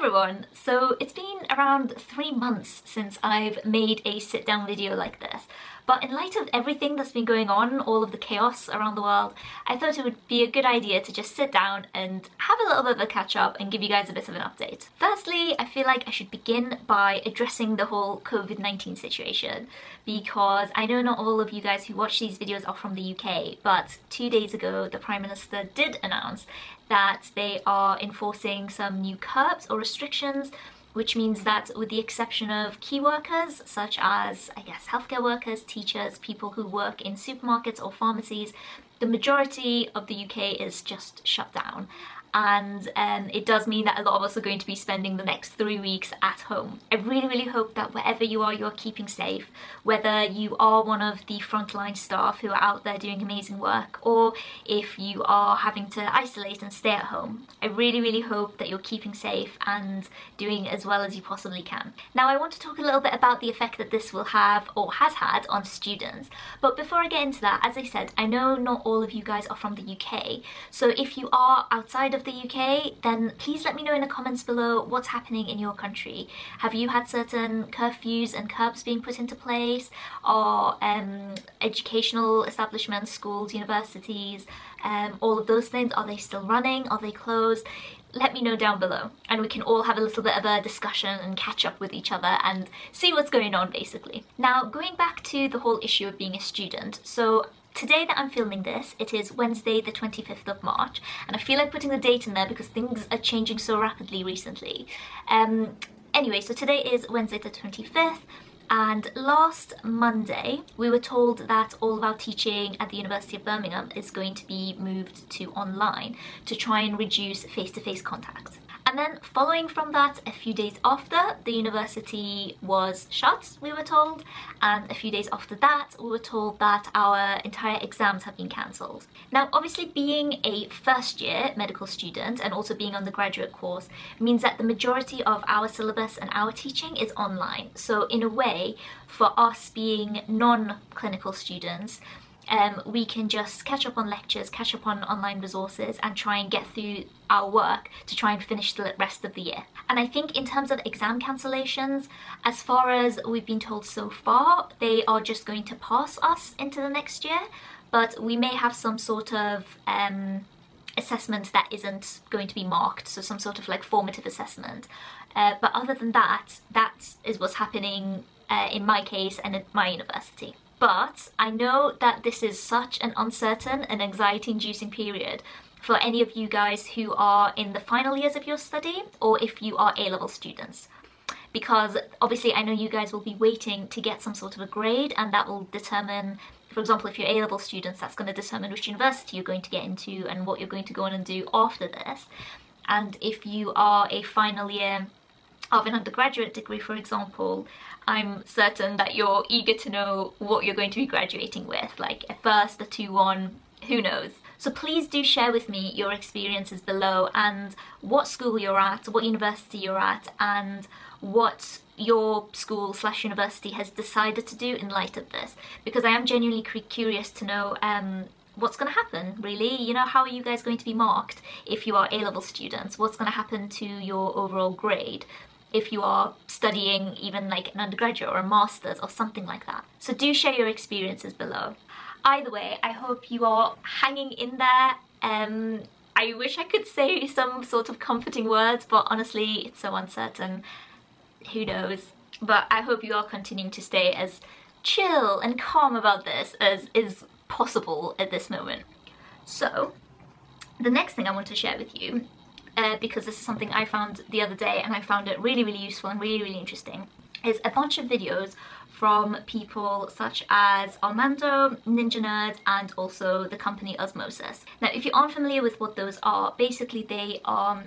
everyone! So it's been around 3 months since I've made a sit-down video like this, but in light of everything that's been going on, all of the chaos around the world, I thought it would be a good idea to just sit down and have a little bit of a catch-up and give you guys a bit of an update. Firstly, I feel like I should begin by addressing the whole COVID-19 situation, because I know not all of you guys who watch these videos are from the UK, but 2 days ago the Prime Minister did announce that they are enforcing some new curbs or restrictions, which means that with the exception of key workers, such as, I guess, healthcare workers, teachers, people who work in supermarkets or pharmacies, the majority of the UK is just shut down. And it does mean that a lot of us are going to be spending the next 3 weeks at home. I really hope that wherever you are, you're keeping safe, whether you are one of the frontline staff who are out there doing amazing work, or if you are having to isolate and stay at home. I really hope that you're keeping safe and doing as well as you possibly can. Now, I want to talk a little bit about the effect that this will have, or has had, on students. But before I get into that, as I said, I know not all of you guys are from the UK, so if you are outside of the UK, then please let me know in the comments below what's happening in your country. Have you had certain curfews and curbs being put into place? Are educational establishments, schools, universities, all of those things, are they still running? Are they closed? Let me know down below and we can all have a little bit of a discussion and catch up with each other and see what's going on, basically. Now, going back to the whole issue of being a student, so today that I'm filming this, it is Wednesday the 25th of March, and I feel like putting the date in there because things are changing so rapidly recently. Anyway, so today is Wednesday the 25th, and last Monday we were told that all of our teaching at the University of Birmingham is going to be moved to online to try and reduce face-to-face contact. And then following from that, a few days after, the university was shut, we were told, and a few days after that we were told that our entire exams have been cancelled. Now, obviously being a first year medical student and also being on the graduate course means that the majority of our syllabus and our teaching is online. So in a way, for us being non-clinical students, we can just catch up on lectures, catch up on online resources and try and get through our work to try and finish the rest of the year. And I think in terms of exam cancellations, as far as we've been told so far, they are just going to pass us into the next year, but we may have some sort of assessment that isn't going to be marked, so some sort of like formative assessment. But other than that, that is what's happening in my case and at my university. But I know that this is such an uncertain and anxiety-inducing period for any of you guys who are in the final years of your study, or if you are A-level students. Because obviously I know you guys will be waiting to get some sort of a grade, and that will determine, for example, if you're A-level students, that's going to determine which university you're going to get into and what you're going to go on and do after this. And if you are a final year of an undergraduate degree, for example, I'm certain that you're eager to know what you're going to be graduating with, like a first, a 2-1, who knows. So please do share with me your experiences below and what school you're at, what university you're at, and what your school / university has decided to do in light of this, because I am genuinely curious to know what's going to happen, really. You know, how are you guys going to be marked if you are A-level students? What's going to happen to your overall grade if you are studying even like an undergraduate or a master's or something like that? So do share your experiences below. Either way, I hope you are hanging in there. I wish I could say some sort of comforting words, but honestly, it's so uncertain. Who knows? But I hope you are continuing to stay as chill and calm about this as is possible at this moment. So, the next thing I want to share with you, because this is something I found the other day and I found it really useful and really interesting, is a bunch of videos from people such as Armando, Ninja Nerd, and also the company Osmosis. Now, if you aren't familiar with what those are, basically they are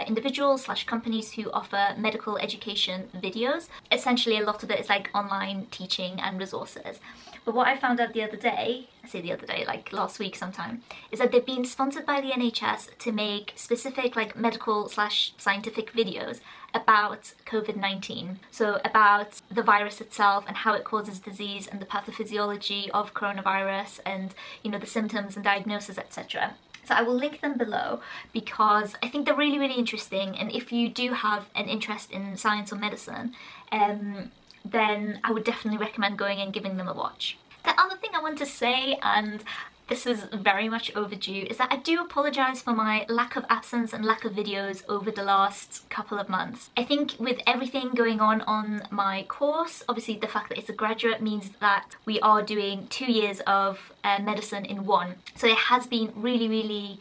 individuals / companies who offer medical education videos. Essentially, a lot of it is like online teaching and resources. But what I found out the other day, I say the other day, like last week sometime, is that they've been sponsored by the NHS to make specific like medical / scientific videos about COVID-19. So about the virus itself and how it causes disease and the pathophysiology of coronavirus and, you know, the symptoms and diagnosis, etc. So I will link them below because I think they're really, really interesting, and if you do have an interest in science or medicine, then I would definitely recommend going and giving them a watch. The other thing I want to say, and this is very much overdue, is that I do apologise for my lack of absence and lack of videos over the last couple of months. I think with everything going on my course, obviously the fact that it's a graduate means that we are doing 2 years of medicine in one. So it has been really, really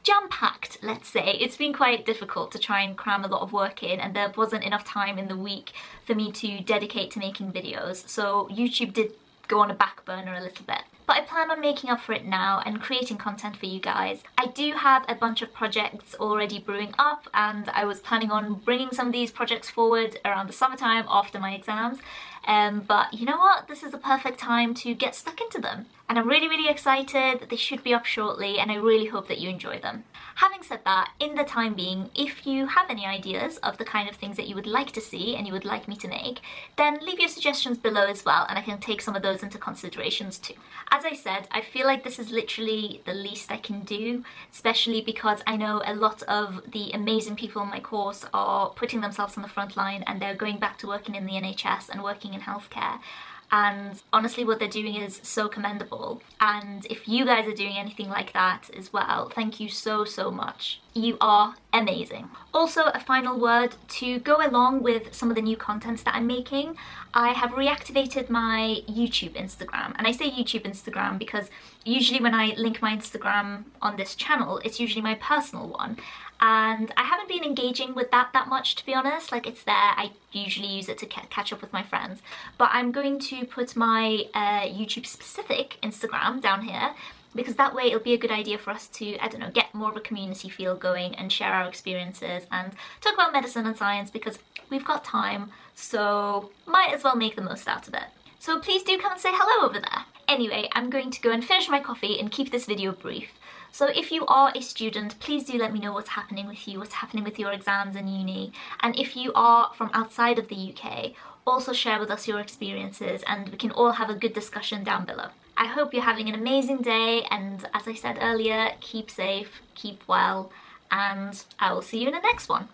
jam-packed, let's say. It's been quite difficult to try and cram a lot of work in, and there wasn't enough time in the week for me to dedicate to making videos. So YouTube did go on a back burner a little bit. But I plan on making up for it now and creating content for you guys. I do have a bunch of projects already brewing up, and I was planning on bringing some of these projects forward around the summertime after my exams. But you know what? This is the perfect time to get stuck into them. And I'm really, really excited that they should be up shortly, and I really hope that you enjoy them. Having said that, in the time being, if you have any ideas of the kind of things that you would like to see and you would like me to make, then leave your suggestions below as well, and I can take some of those into considerations too. As I said, I feel like this is literally the least I can do, especially because I know a lot of the amazing people in my course are putting themselves on the front line, and they're going back to working in the NHS and working in healthcare. And honestly, what they're doing is so commendable, and if you guys are doing anything like that as well, thank you so, so much. You are amazing. Also, a final word to go along with some of the new contents that I'm making. I have reactivated my YouTube Instagram, and I say YouTube Instagram because usually when I link my Instagram on this channel, it's usually my personal one. And I haven't been engaging with that much, to be honest. Like, it's there, I usually use it to catch up with my friends. But I'm going to put my YouTube specific Instagram down here, because that way it'll be a good idea for us to, I don't know, get more of a community feel going and share our experiences and talk about medicine and science, because we've got time, so might as well make the most out of it. So please do come and say hello over there. Anyway, I'm going to go and finish my coffee and keep this video brief. So if you are a student, please do let me know what's happening with you, what's happening with your exams in uni. And if you are from outside of the UK, also share with us your experiences, and we can all have a good discussion down below. I hope you're having an amazing day, and as I said earlier, keep safe, keep well, and I will see you in the next one.